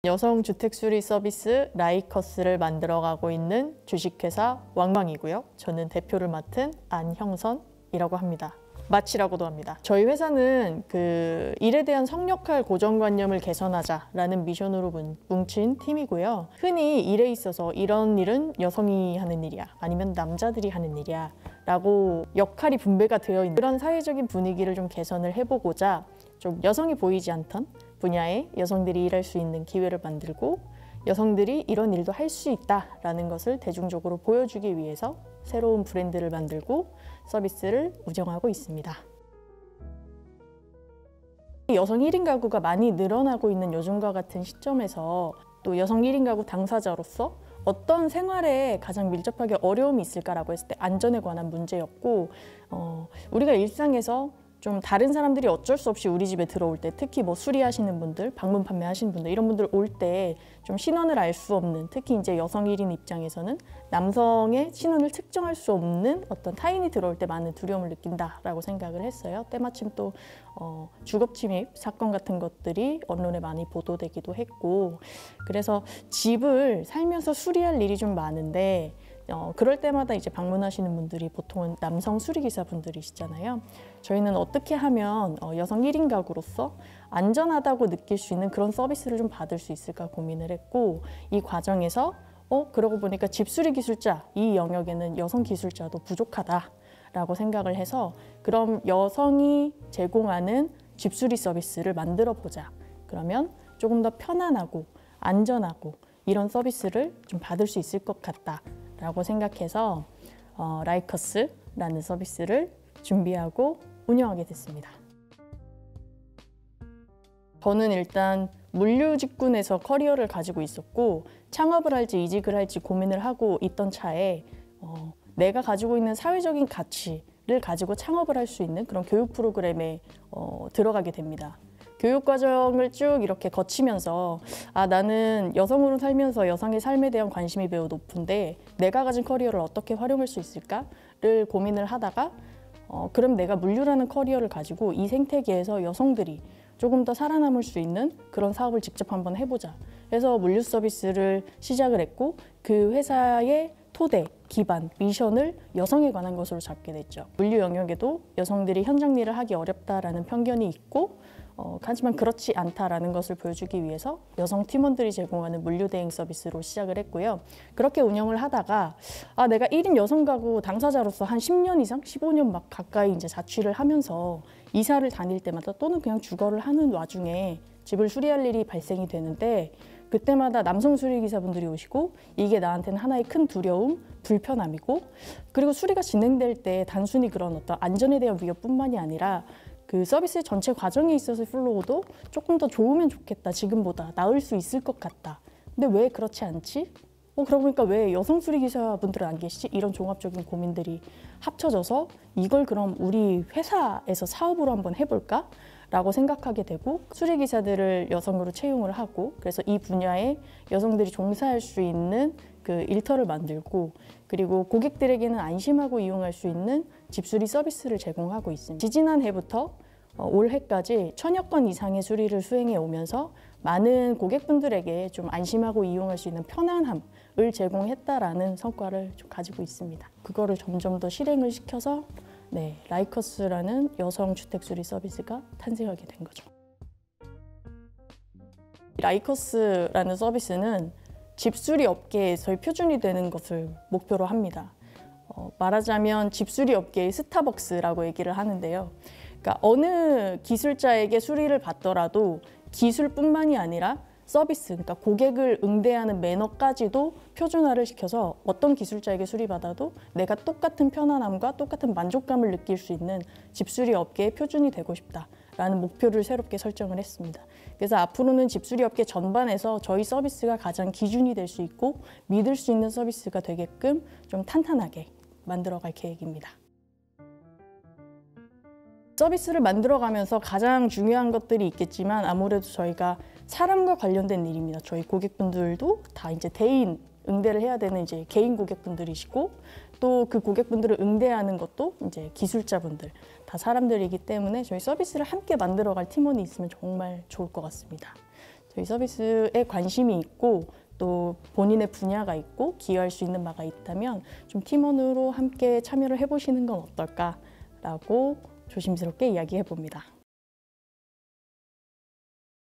여성 주택 수리 서비스 라이커스를 만들어가고 있는 주식회사 왕광이고요. 저는 대표를 맡은 안형선이라고 합니다. 마치라고도 합니다. 저희 회사는 일에 대한 성역할 고정관념을 개선하자라는 미션으로 뭉친 팀이고요. 흔히 일에 있어서 이런 일은 여성이 하는 일이야, 아니면 남자들이 하는 일이야 라고 역할이 분배가 되어 있는 그런 사회적인 분위기를 좀 개선을 해보고자 좀 여성이 보이지 않던 분야에 여성들이 일할 수 있는 기회를 만들고 여성들이 이런 일도 할 수 있다라는 것을 대중적으로 보여주기 위해서 새로운 브랜드를 만들고 서비스를 운영하고 있습니다. 여성 1인 가구가 많이 늘어나고 있는 요즘과 같은 시점에서 또 여성 1인 가구 당사자로서 어떤 생활에 가장 밀접하게 어려움이 있을까라고 했을 때 안전에 관한 문제였고, 우리가 일상에서 좀 다른 사람들이 어쩔 수 없이 우리 집에 들어올 때, 특히 뭐 수리하시는 분들, 방문 판매하시는 분들, 이런 분들 올 때 좀 신원을 알 수 없는, 특히 이제 여성 1인 입장에서는 남성의 신원을 특정할 수 없는 어떤 타인이 들어올 때 많은 두려움을 느낀다라고 생각을 했어요. 때마침 또 주거 침입 사건 같은 것들이 언론에 많이 보도되기도 했고, 그래서 집을 살면서 수리할 일이 좀 많은데 그럴 때마다 이제 방문하시는 분들이 보통은 남성 수리기사분들이시잖아요. 저희는 어떻게 하면 여성 1인 가구로서 안전하다고 느낄 수 있는 그런 서비스를 좀 받을 수 있을까 고민을 했고, 이 과정에서 그러고 보니까 집수리 기술자, 이 영역에는 여성 기술자도 부족하다라고 생각을 해서 그럼 여성이 제공하는 집수리 서비스를 만들어 보자. 그러면 조금 더 편안하고 안전하고 이런 서비스를 좀 받을 수 있을 것 같다 라고 생각해서 라이커스라는 서비스를 준비하고 운영하게 됐습니다. 저는 일단 물류직군에서 커리어를 가지고 있었고 창업을 할지 이직을 할지 고민을 하고 있던 차에 내가 가지고 있는 사회적인 가치를 가지고 창업을 할 수 있는 그런 교육 프로그램에 들어가게 됩니다. 교육 과정을 쭉 이렇게 거치면서 나는 여성으로 살면서 여성의 삶에 대한 관심이 매우 높은데 내가 가진 커리어를 어떻게 활용할 수 있을까를 고민을 하다가 그럼 내가 물류라는 커리어를 가지고 이 생태계에서 여성들이 조금 더 살아남을 수 있는 그런 사업을 직접 한번 해보자 해서 물류 서비스를 시작을 했고, 그 회사의 토대, 기반, 미션을 여성에 관한 것으로 잡게 됐죠. 물류 영역에도 여성들이 현장 일을 하기 어렵다라는 편견이 있고 하지만 그렇지 않다라는 것을 보여주기 위해서 여성 팀원들이 제공하는 물류 대행 서비스로 시작을 했고요. 그렇게 운영을 하다가 내가 1인 여성 가구 당사자로서 한 10년 이상, 15년 막 가까이 이제 자취를 하면서 이사를 다닐 때마다 또는 그냥 주거를 하는 와중에 집을 수리할 일이 발생이 되는데 그때마다 남성 수리기사분들이 오시고 이게 나한테는 하나의 큰 두려움, 불편함이고, 그리고 수리가 진행될 때 단순히 그런 어떤 안전에 대한 위협뿐만이 아니라 그 서비스 전체 과정에 있어서 플로우도 조금 더 좋으면 좋겠다, 지금보다 나을 수 있을 것 같다. 근데 왜 그렇지 않지? 그러고 보니까 왜 여성 수리기사분들은 안 계시지? 이런 종합적인 고민들이 합쳐져서 이걸 그럼 우리 회사에서 사업으로 한번 해볼까? 라고 생각하게 되고 수리기사들을 여성으로 채용을 하고, 그래서 이 분야에 여성들이 종사할 수 있는 그 일터를 만들고, 그리고 고객들에게는 안심하고 이용할 수 있는 집수리 서비스를 제공하고 있습니다. 지지난 해부터 올해까지 1000여 건 이상의 수리를 수행해 오면서 많은 고객분들에게 좀 안심하고 이용할 수 있는 편안함을 제공했다라는 성과를 좀 가지고 있습니다. 그거를 점점 더 실행을 시켜서 라이커스라는 여성 주택 수리 서비스가 탄생하게 된 거죠. 라이커스라는 서비스는 집수리 업계에서의 표준이 되는 것을 목표로 합니다. 말하자면 집수리 업계의 스타벅스라고 얘기를 하는데요. 그러니까 어느 기술자에게 수리를 받더라도 기술뿐만이 아니라 서비스, 그러니까 고객을 응대하는 매너까지도 표준화를 시켜서 어떤 기술자에게 수리받아도 내가 똑같은 편안함과 똑같은 만족감을 느낄 수 있는 집수리 업계의 표준이 되고 싶다라는 목표를 새롭게 설정을 했습니다. 그래서 앞으로는 집수리 업계 전반에서 저희 서비스가 가장 기준이 될 수 있고 믿을 수 있는 서비스가 되게끔 좀 탄탄하게 만들어갈 계획입니다. 서비스를 만들어가면서 가장 중요한 것들이 있겠지만 아무래도 저희가 사람과 관련된 일입니다. 저희 고객분들도 다 이제 대인 응대를 해야 되는 이제 개인 고객분들이시고, 또 그 고객분들을 응대하는 것도 이제 기술자분들 다 사람들이기 때문에 저희 서비스를 함께 만들어갈 팀원이 있으면 정말 좋을 것 같습니다. 저희 서비스에 관심이 있고 또 본인의 분야가 있고 기여할 수 있는 바가 있다면 좀 팀원으로 함께 참여를 해보시는 건 어떨까라고 조심스럽게 이야기해 봅니다.